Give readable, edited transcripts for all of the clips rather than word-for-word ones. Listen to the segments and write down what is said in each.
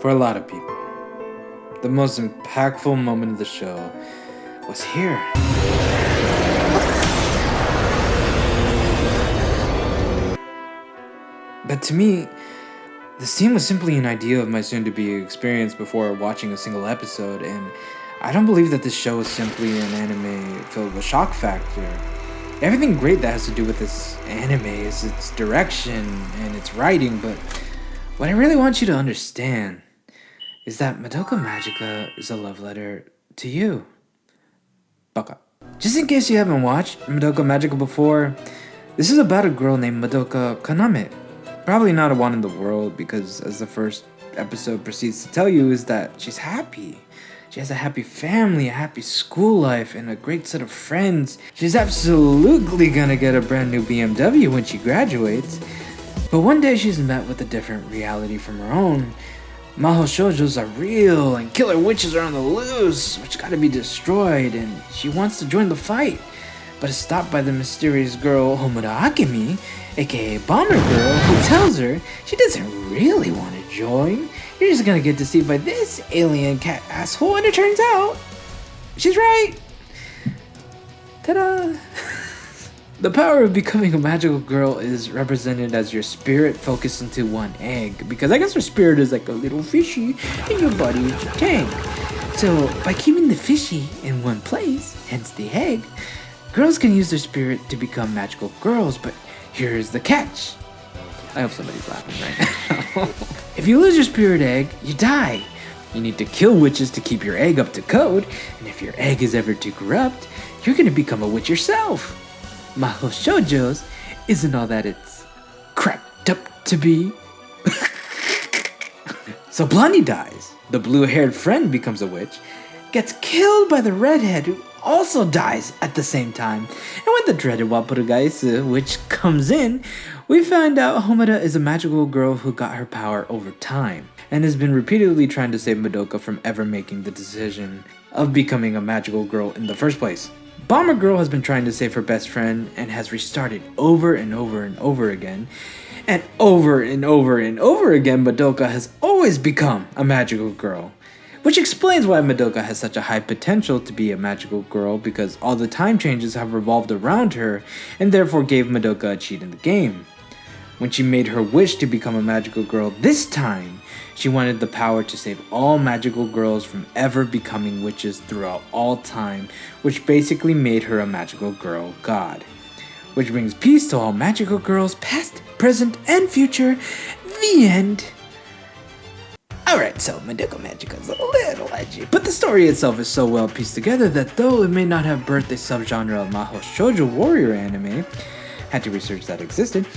For a lot of people, the most impactful moment of the show was here. But to me, the scene was simply an idea of my soon-to-be experience before watching a single episode, and I don't believe that this show is simply an anime filled with shock factor. Everything great that has to do with this anime is its direction and its writing, but what I really want you to understand is that Madoka Magica is a love letter to you. Baka. Just in case you haven't watched Madoka Magica before, this is about a girl named Madoka Kaname. Probably not a one in the world, because as the first episode proceeds to tell you, is that she's happy. She has a happy family, a happy school life, and a great set of friends. She's absolutely gonna get a brand new BMW when she graduates. But one day she's met with a different reality from her own. Mahou shoujos are real, and killer witches are on the loose, which gotta be destroyed, and she wants to join the fight, but is stopped by the mysterious girl Homura Akemi, aka Bomber Girl, who tells her she doesn't really want to join. You're just gonna get deceived by this alien cat asshole, and it turns out she's right. Ta-da! The power of becoming a magical girl is represented as your spirit focused into one egg, because I guess your spirit is like a little fishy and your body is your tank. So by keeping the fishy in one place, hence the egg, girls can use their spirit to become magical girls, but here's the catch. I hope somebody's laughing right now. If you lose your spirit egg, you die. You need to kill witches to keep your egg up to code, and if your egg is ever too corrupt, you're gonna become a witch yourself. Mahou shoujos isn't all that it's cracked up to be. So Blondie dies. The blue-haired friend becomes a witch, gets killed by the redhead who also dies at the same time. And when the dreaded Wapurugaisu witch comes in, we find out Homura is a magical girl who got her power over time and has been repeatedly trying to save Madoka from ever making the decision of becoming a magical girl in the first place. Bomber Girl has been trying to save her best friend and has restarted over and over and over again. And over and over and over again, Madoka has always become a magical girl. Which explains why Madoka has such a high potential to be a magical girl, because all the time changes have revolved around her and therefore gave Madoka a cheat in the game. When she made her wish to become a magical girl this time, she wanted the power to save all magical girls from ever becoming witches throughout all time, which basically made her a magical girl god. Which brings peace to all magical girls, past, present, and future. The end. Alright, so Madoka Magica is a little edgy, but the story itself is so well pieced together that though it may not have birthed a subgenre of Mahou Shoujo warrior anime, had to research that existed,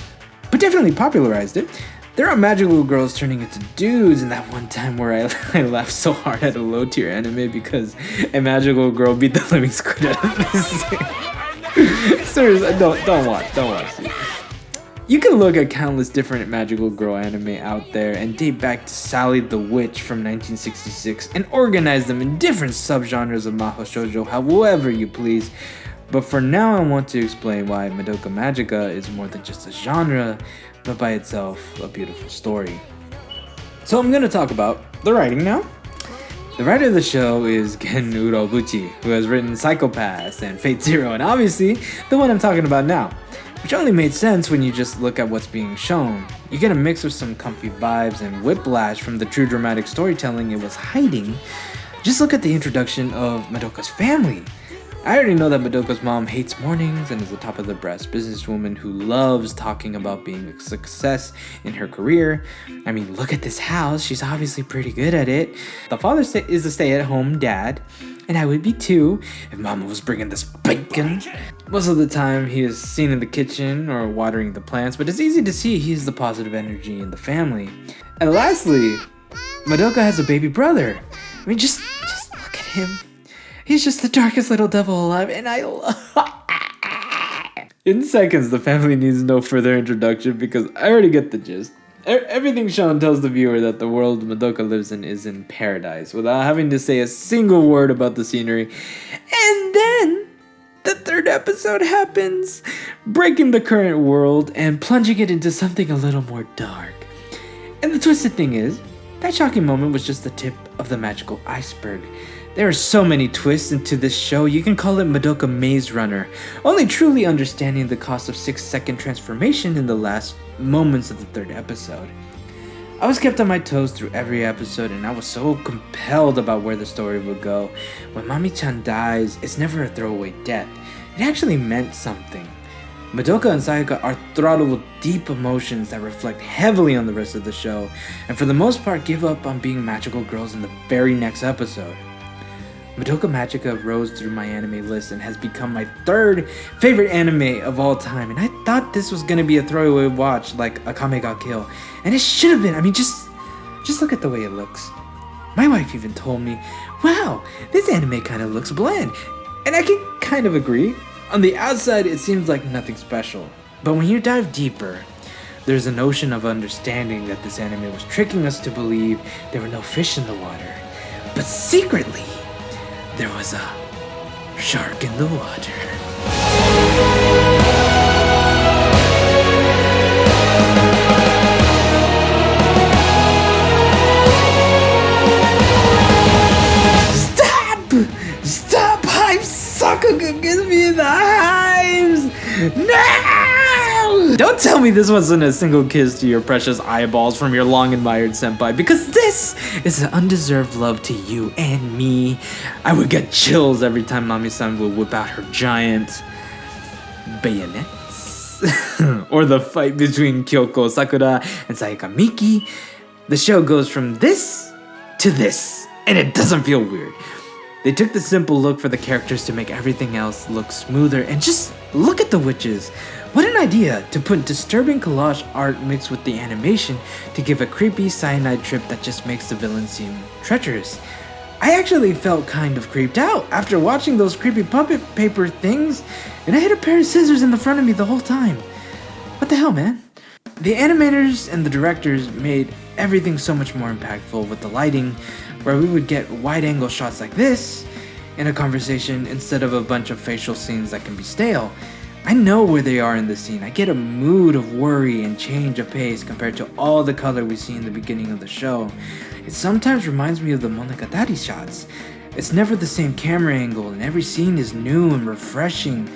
but definitely popularized it. There are magical girls turning into dudes, and that one time where I laughed so hard at a low tier anime because a magical girl beat the living squid out of this. Seriously, don't watch it. You can look at countless different magical girl anime out there and date back to Sally the Witch from 1966 and organize them in different subgenres of Mahou Shoujo however you please. But for now, I want to explain why Madoka Magica is more than just a genre, but by itself a beautiful story. So I'm going to talk about the writing now. The writer of the show is Gen Urobuchi, who has written Psycho-Pass and Fate Zero, and obviously the one I'm talking about now. Which only made sense when you just look at what's being shown. You get a mix of some comfy vibes and whiplash from the true dramatic storytelling it was hiding. Just look at the introduction of Madoka's family. I already know that Madoka's mom hates mornings and is a top-of-the-brass businesswoman who loves talking about being a success in her career. I mean, look at this house. She's obviously pretty good at it. The father is a stay-at-home dad, and I would be too if Mama was bringing this bacon. Most of the time, he is seen in the kitchen or watering the plants, but it's easy to see he's the positive energy in the family. And lastly, Madoka has a baby brother. I mean, just look at him. He's just the darkest little devil alive, and I love. In seconds, the family needs no further introduction because I already get the gist. Everything shown tells the viewer that the world Madoka lives in is in paradise without having to say a single word about the scenery. And then the third episode happens, breaking the current world and plunging it into something a little more dark. And the twisted thing is, That shocking moment was just the tip of the magical iceberg. There are so many twists into this show, you can call it Madoka Maze Runner, only truly understanding the cost of 6-second transformation in the last moments of the third episode. I was kept on my toes through every episode, and I was so compelled about where the story would go. When Mami-chan dies, it's never a throwaway death. It actually meant something. Madoka and Sayaka are throttled with deep emotions that reflect heavily on the rest of the show, and for the most part give up on being magical girls in the very next episode. Madoka Magica rose through my anime list and has become my third favorite anime of all time, and I thought this was gonna be a throwaway watch like Akame ga Kill, and it should have been. I mean, just look at the way it looks. My wife even told me, wow, this anime kind of looks bland, and I can kind of agree. On the outside, it seems like nothing special, but when you dive deeper, there's a notion of understanding that this anime was tricking us to believe there were no fish in the water, but secretly, there was a shark in the water. Stop! Hive Sakuga gives me the hives! No! Don't tell me this wasn't a single kiss to your precious eyeballs from your long-admired senpai, because this is an undeserved love to you and me. I would get chills every time Mami-san would whip out her giant bayonets. Or the fight between Kyoko Sakura and Sayaka Miki. The show goes from this to this, and it doesn't feel weird. They took the simple look for the characters to make everything else look smoother, and just look at the witches. What an idea to put disturbing collage art mixed with the animation to give a creepy cyanide trip that just makes the villain seem treacherous. I actually felt kind of creeped out after watching those creepy puppet paper things, and I had a pair of scissors in the front of me the whole time. What the hell, man? The animators and the directors made everything so much more impactful with the lighting, where we would get wide-angle shots like this in a conversation instead of a bunch of facial scenes that can be stale. I know where they are in the scene. I get a mood of worry and change of pace compared to all the color we see in the beginning of the show. It sometimes reminds me of the Monogatari shots. It's never the same camera angle, and every scene is new and refreshing.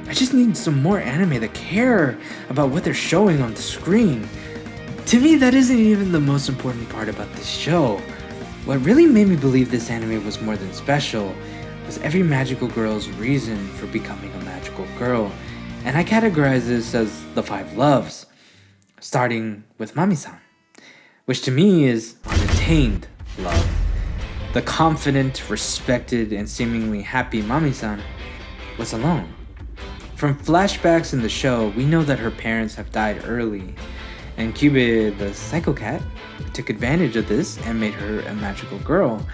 I just need some more anime that care about what they're showing on the screen. To me, that isn't even the most important part about this show. What really made me believe this anime was more than special was every magical girl's reason for becoming a magical girl, and I categorize this as the 5 loves, starting with Mami-san, which to me is unattained love. The confident, respected, and seemingly happy Mami-san was alone. From flashbacks in the show, we know that her parents have died early, and Cube, the psycho cat, took advantage of this and made her a magical girl.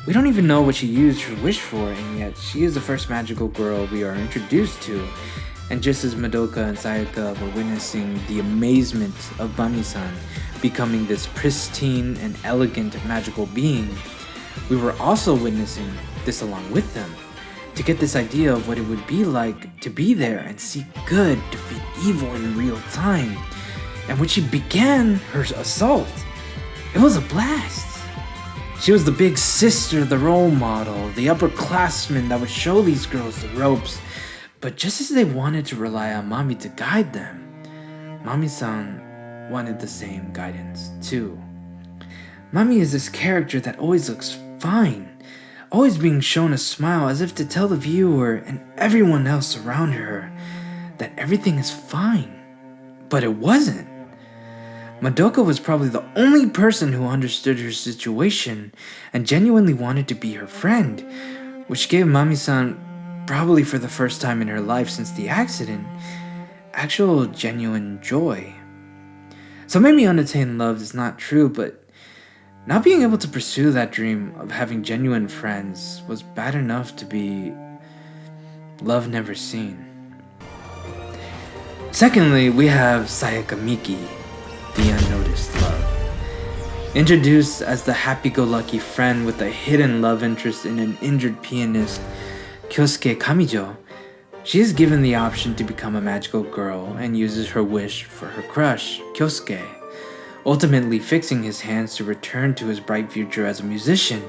We don't even know what she used her wish for, and yet she is the first magical girl we are introduced to. And just as Madoka and Sayaka were witnessing the amazement of Mami-san becoming this pristine and elegant magical being, we were also witnessing this along with them, to get this idea of what it would be like to be there and see good defeat evil in real time. And when she began her assault, it was a blast. She was the big sister, the role model, the upperclassman that would show these girls the ropes. But just as they wanted to rely on Mami to guide them, Mami-san wanted the same guidance too. Mami is this character that always looks fine, always being shown a smile as if to tell the viewer and everyone else around her that everything is fine. But it wasn't. Madoka was probably the only person who understood her situation and genuinely wanted to be her friend, which gave Mami-san, probably for the first time in her life since the accident, actual genuine joy. So maybe unattained love is not true, but not being able to pursue that dream of having genuine friends was bad enough to be love never seen. Secondly, we have Sayaka Miki, the unnoticed love. Introduced as the happy-go-lucky friend with a hidden love interest in an injured pianist, Kyosuke Kamijo, she is given the option to become a magical girl and uses her wish for her crush, Kyosuke. ultimately fixing his hands to return to his bright future as a musician.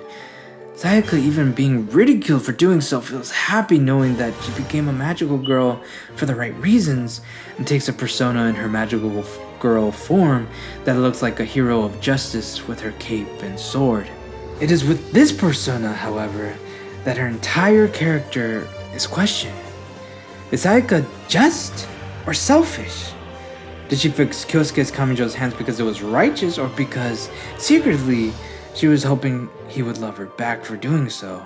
Sayaka, even being ridiculed for doing so, feels happy knowing that she became a magical girl for the right reasons and takes a persona in her magical girl form that looks like a hero of justice with her cape and sword. It is with this persona, however, that her entire character is questioned. Is Sayaka just or selfish? Did she fix Kyosuke's Kamijo's hands because it was righteous or because secretly she was hoping he would love her back for doing so?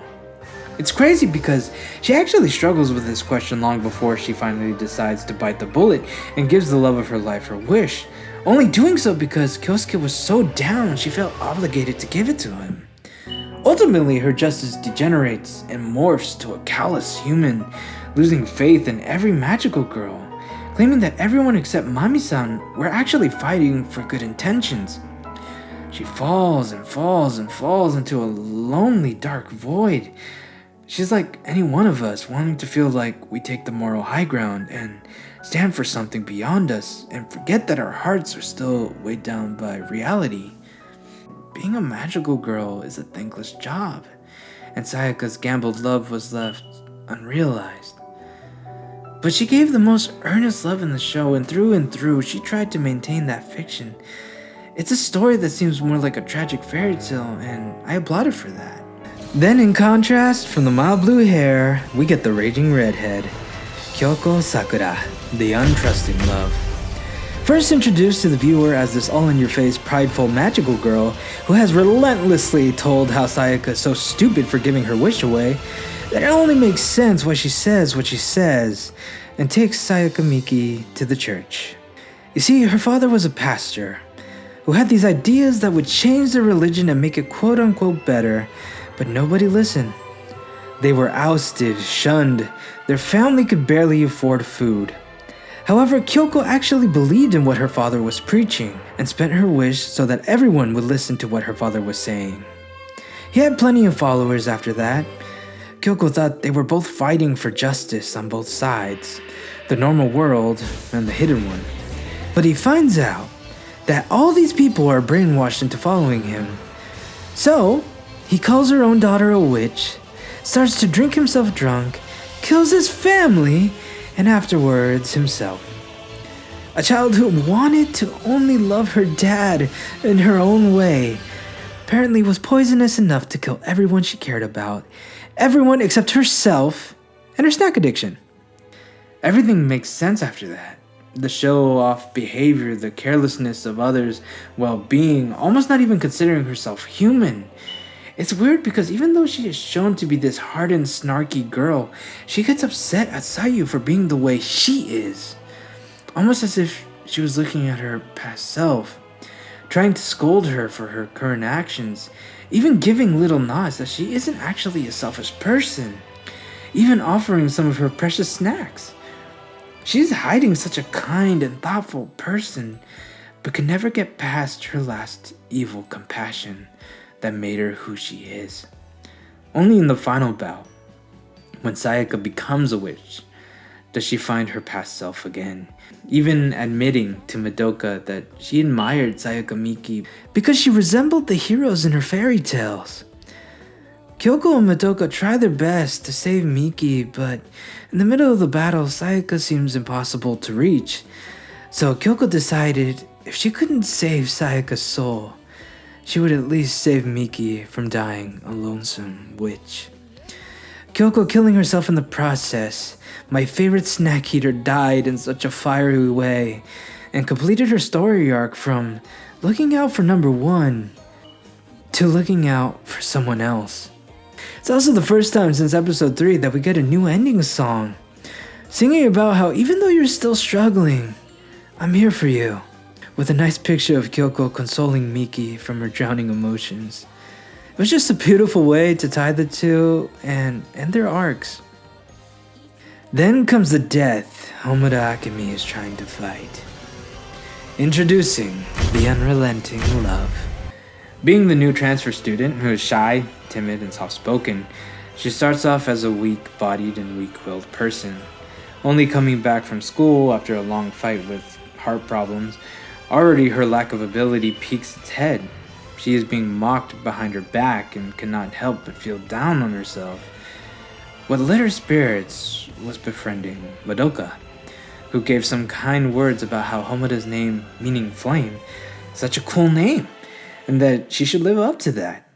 It's crazy because she actually struggles with this question long before she finally decides to bite the bullet and gives the love of her life her wish, only doing so because Kyosuke was so down she felt obligated to give it to him. Ultimately, her justice degenerates and morphs to a callous human, losing faith in every magical girl, claiming that everyone except Mami-san were actually fighting for good intentions. She falls and falls and falls into a lonely, dark void. She's like any one of us, wanting to feel like we take the moral high ground and stand for something beyond us and forget that our hearts are still weighed down by reality. Being a magical girl is a thankless job, and Sayaka's gambled love was left unrealized. But she gave the most earnest love in the show, and through, she tried to maintain that fiction. It's a story that seems more like a tragic fairy tale, and I applaud her for that. Then in contrast, from the mild blue hair, we get the raging redhead, Kyoko Sakura, the untrusting love. First introduced to the viewer as this all-in-your-face, prideful, magical girl who has relentlessly told how Sayaka is so stupid for giving her wish away that it only makes sense why she says what she says, and takes Sayaka Miki to the church. You see, her father was a pastor who had these ideas that would change their religion and make it quote-unquote better, but nobody listened. They were ousted, shunned, their family could barely afford food. However, Kyoko actually believed in what her father was preaching and spent her wish so that everyone would listen to what her father was saying. He had plenty of followers after that. Kyoko thought they were both fighting for justice on both sides, the normal world and the hidden one. But he finds out that all these people are brainwashed into following him. So, he calls her own daughter a witch, starts to drink himself drunk, kills his family, and afterwards himself. A child who wanted to only love her dad in her own way, apparently was poisonous enough to kill everyone she cared about, everyone except herself and her snack addiction. Everything makes sense after that. The show-off behavior, the carelessness of others' well-being, almost not even considering herself human. It's weird because even though she is shown to be this hardened, snarky girl, she gets upset at Sayu for being the way she is. Almost as if she was looking at her past self, trying to scold her for her current actions, even giving little nods that she isn't actually a selfish person, even offering some of her precious snacks. She's hiding such a kind and thoughtful person, but can never get past her last evil compassion that made her who she is. Only in the final bout, when Sayaka becomes a witch, does she find her past self again, even admitting to Madoka that she admired Sayaka Miki because she resembled the heroes in her fairy tales. Kyoko and Madoka try their best to save Miki, but in the middle of the battle, Sayaka seems impossible to reach. So Kyoko decided if she couldn't save Sayaka's soul, she would at least save Miki from dying a lonesome witch. Kyoko killing herself in the process, my favorite snack eater died in such a fiery way, and completed her story arc from looking out for number one to looking out for someone else. It's also the first time since episode 3 that we get a new ending song, singing about how even though you're still struggling, I'm here for you, with a nice picture of Kyoko consoling Miki from her drowning emotions. It was just a beautiful way to tie the two and end their arcs. Then comes the death Homura Akemi is trying to fight. Introducing the unrelenting love. Being the new transfer student who is shy, timid, and soft-spoken, she starts off as a weak-bodied and weak-willed person, only coming back from school after a long fight with heart problems, Already her lack of ability peaks its head. She is being mocked behind her back and cannot help but feel down on herself. What lit her spirits was befriending Madoka, who gave some kind words about how Homura's name, meaning flame, is such a cool name, and that she should live up to that.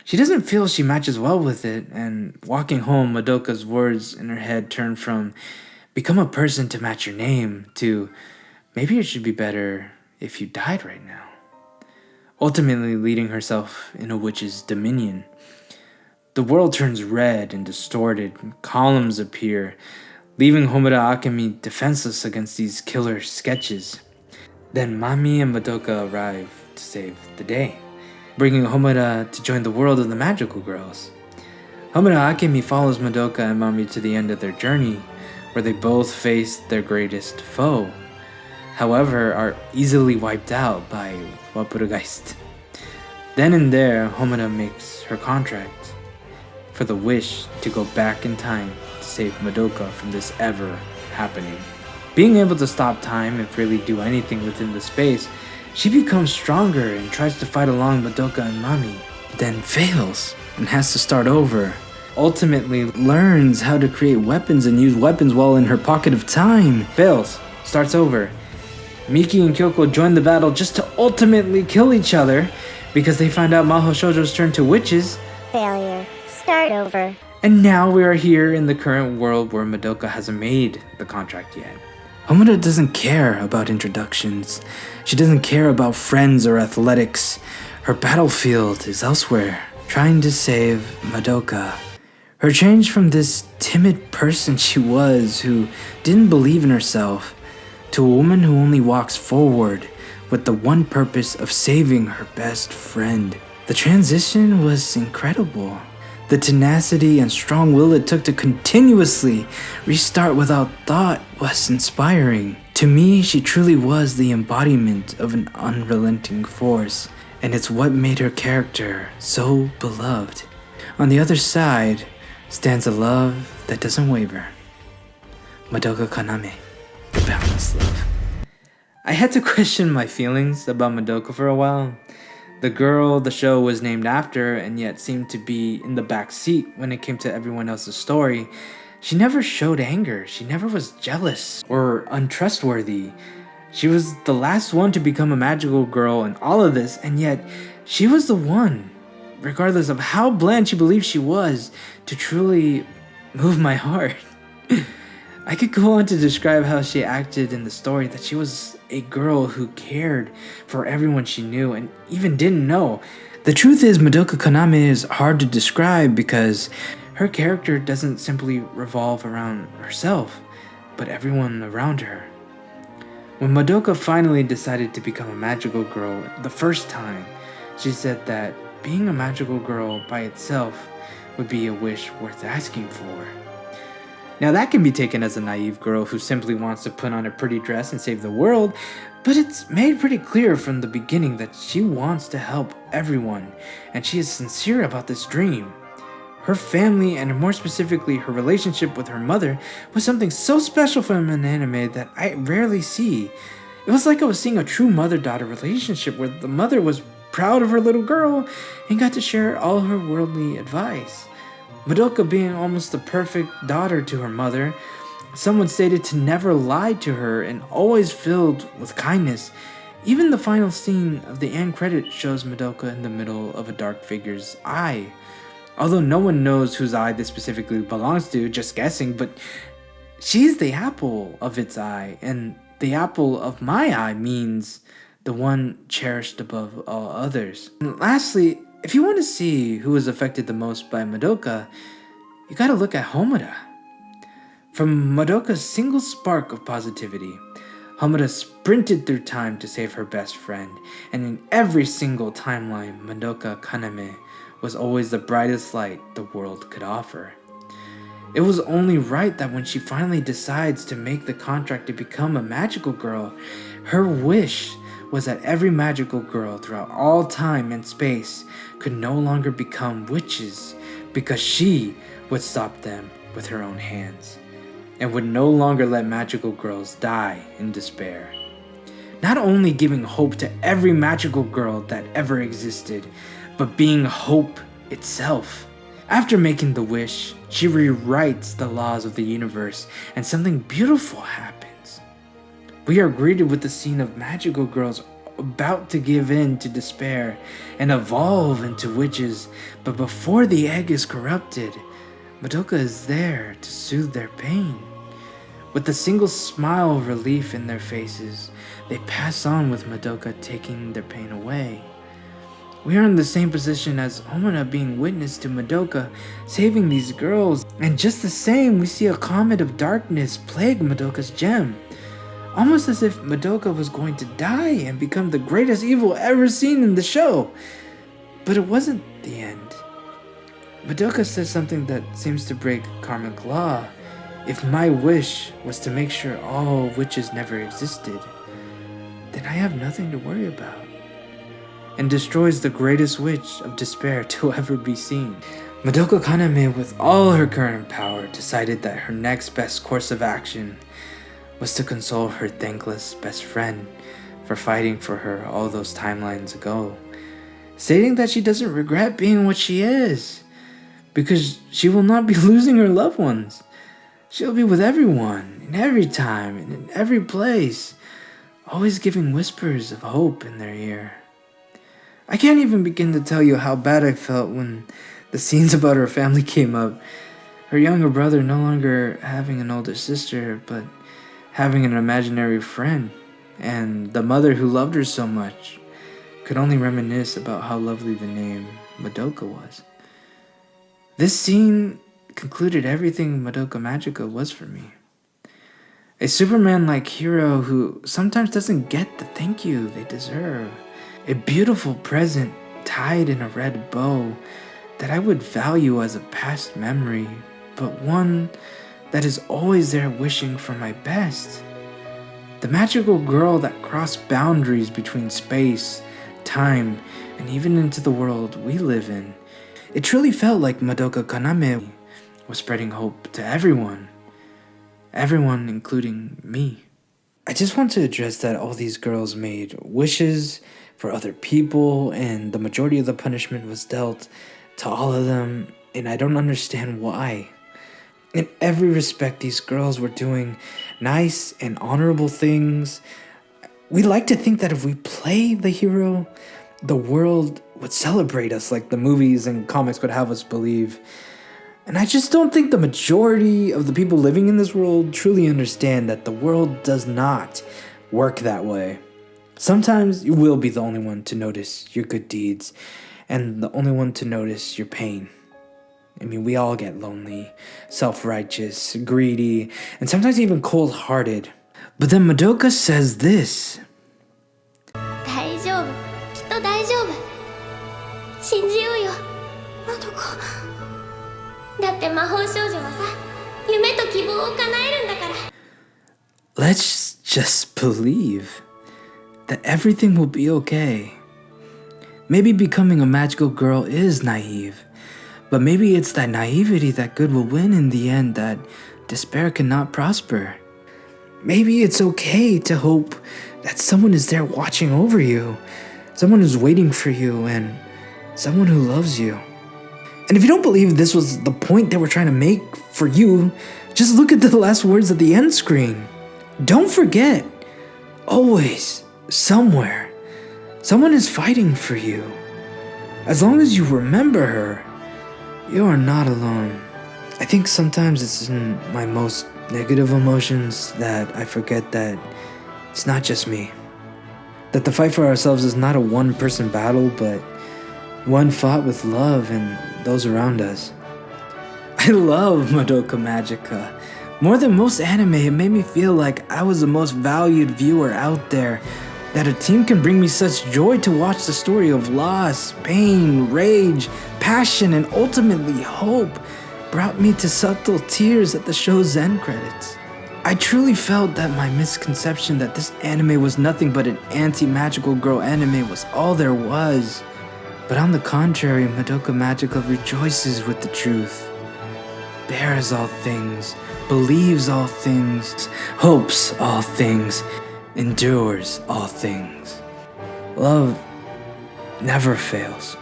She doesn't feel she matches well with it, and walking home, Madoka's words in her head turn from become a person to match your name to maybe it should be better if you died right now, ultimately leading herself in a witch's dominion. The world turns red and distorted, and columns appear, leaving Homura Akemi defenseless against these killer sketches. Then Mami and Madoka arrive to save the day, bringing Homura to join the world of the magical girls. Homura Akemi follows Madoka and Mami to the end of their journey, where they both face their greatest foe, however are easily wiped out by Wapurugeist. Then and there, Homura makes her contract for the wish to go back in time to save Madoka from this ever happening. Being able to stop time and freely do anything within the space, she becomes stronger and tries to fight along Madoka and Mami, then fails and has to start over. Ultimately learns how to create weapons and use weapons while in her pocket of time. Fails, starts over. Miki and Kyoko join the battle just to ultimately kill each other because they find out Maho Shoujo's turn to witches. Failure. Start over. And now we are here in the current world where Madoka hasn't made the contract yet. Homura doesn't care about introductions. She doesn't care about friends or athletics. Her battlefield is elsewhere, trying to save Madoka. Her change from this timid person she was, who didn't believe in herself, to a woman who only walks forward with the one purpose of saving her best friend. The transition was incredible. The tenacity and strong will it took to continuously restart without thought was inspiring. To me, she truly was the embodiment of an unrelenting force, and it's what made her character so beloved. On the other side stands a love that doesn't waver. Madoka Kaname, the boundless love. I had to question my feelings about Madoka for a while. The girl the show was named after and yet seemed to be in the back seat when it came to everyone else's story. She never showed anger. She never was jealous or untrustworthy. She was the last one to become a magical girl in all of this, and yet she was the one, regardless of how bland she believed she was, to truly move my heart. I could go on to describe how she acted in the story, that she was a girl who cared for everyone she knew and even didn't know. The truth is, Madoka Kaname is hard to describe because her character doesn't simply revolve around herself, but everyone around her. When Madoka finally decided to become a magical girl the first time, she said that being a magical girl by itself would be a wish worth asking for. Now that can be taken as a naive girl who simply wants to put on a pretty dress and save the world, but it's made pretty clear from the beginning that she wants to help everyone, and she is sincere about this dream. Her family, and more specifically her relationship with her mother, was something so special from an anime that I rarely see. It was like I was seeing a true mother-daughter relationship where the mother was proud of her little girl and got to share all her worldly advice. Madoka being almost the perfect daughter to her mother, someone stated to never lie to her and always filled with kindness. Even the final scene of the end credit shows Madoka in the middle of a dark figure's eye. Although no one knows whose eye this specifically belongs to, just guessing, but she's the apple of its eye, and the apple of my eye means the one cherished above all others. And lastly, if you want to see who was affected the most by Madoka, you gotta look at Homura. From Madoka's single spark of positivity, Homura sprinted through time to save her best friend, and in every single timeline, Madoka Kaname was always the brightest light the world could offer. It was only right that when she finally decides to make the contract to become a magical girl, her wish was that every magical girl throughout all time and space could no longer become witches, because she would stop them with her own hands, and would no longer let magical girls die in despair. not only giving hope to every magical girl that ever existed, but being hope itself. After making the wish, she rewrites the laws of the universe, and something beautiful happens. We are greeted with the scene of magical girls about to give in to despair and evolve into witches, but before the egg is corrupted, Madoka is there to soothe their pain. With a single smile of relief in their faces, they pass on with Madoka taking their pain away. We are in the same position as Homura being witness to Madoka saving these girls, and just the same, we see a comet of darkness plague Madoka's gem. Almost as if Madoka was going to die and become the greatest evil ever seen in the show. But it wasn't the end. Madoka says something that seems to break karmic law. If my wish was to make sure all witches never existed, then I have nothing to worry about. And destroys the greatest witch of despair to ever be seen. Madoka Kaname, with all her current power, decided that her next best course of action was to console her thankless best friend for fighting for her all those timelines ago, stating that she doesn't regret being what she is, because she will not be losing her loved ones. She'll be with everyone, in every time, and in every place, always giving whispers of hope in their ear. I can't even begin to tell you how bad I felt when the scenes about her family came up. Her younger brother no longer having an older sister, but having an imaginary friend, and the mother who loved her so much could only reminisce about how lovely the name Madoka was. This scene concluded everything Madoka Magica was for me. A Superman-like hero who sometimes doesn't get the thank you they deserve. A beautiful present tied in a red bow that I would value as a past memory, but one that is always there wishing for my best. The magical girl that crossed boundaries between space, time, and even into the world we live in. It truly felt like Madoka Kaname was spreading hope to everyone. Everyone, including me. I just want to address that all these girls made wishes for other people, and the majority of the punishment was dealt to all of them, and I don't understand why. In every respect, these girls were doing nice and honorable things. We like to think that if we play the hero, the world would celebrate us like the movies and comics would have us believe. And I just don't think the majority of the people living in this world truly understand that the world does not work that way. Sometimes you will be the only one to notice your good deeds and the only one to notice your pain. I mean, we all get lonely, self-righteous, greedy, and sometimes even cold-hearted. But then Madoka says this. 大丈夫、きっと大丈夫。信じようよ。まどか。だって魔法少女はさ、夢と希望を叶えるんだから。Let's just believe that everything will be okay. Maybe becoming a magical girl is naive, but maybe it's that naivety that good will win in the end, that despair cannot prosper. Maybe it's okay to hope that someone is there watching over you, someone who's waiting for you, and someone who loves you. And if you don't believe this was the point they were trying to make for you, just look at the last words at the end screen. Don't forget, always, somewhere, someone is fighting for you. As long as you remember her, you are not alone. I think sometimes it's in my most negative emotions that I forget that it's not just me. That the fight for ourselves is not a one-person battle, but one fought with love and those around us. I love Madoka Magica. More than most anime, it made me feel like I was the most valued viewer out there. That a team can bring me such joy to watch the story of loss, pain, rage, passion, and ultimately hope brought me to subtle tears at the show's end credits. I truly felt that my misconception that this anime was nothing but an anti-magical girl anime was all there was. But on the contrary, Madoka Magica rejoices with the truth, bears all things, believes all things, hopes all things, endures all things. Love never fails.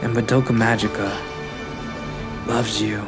And Madoka Magica loves you.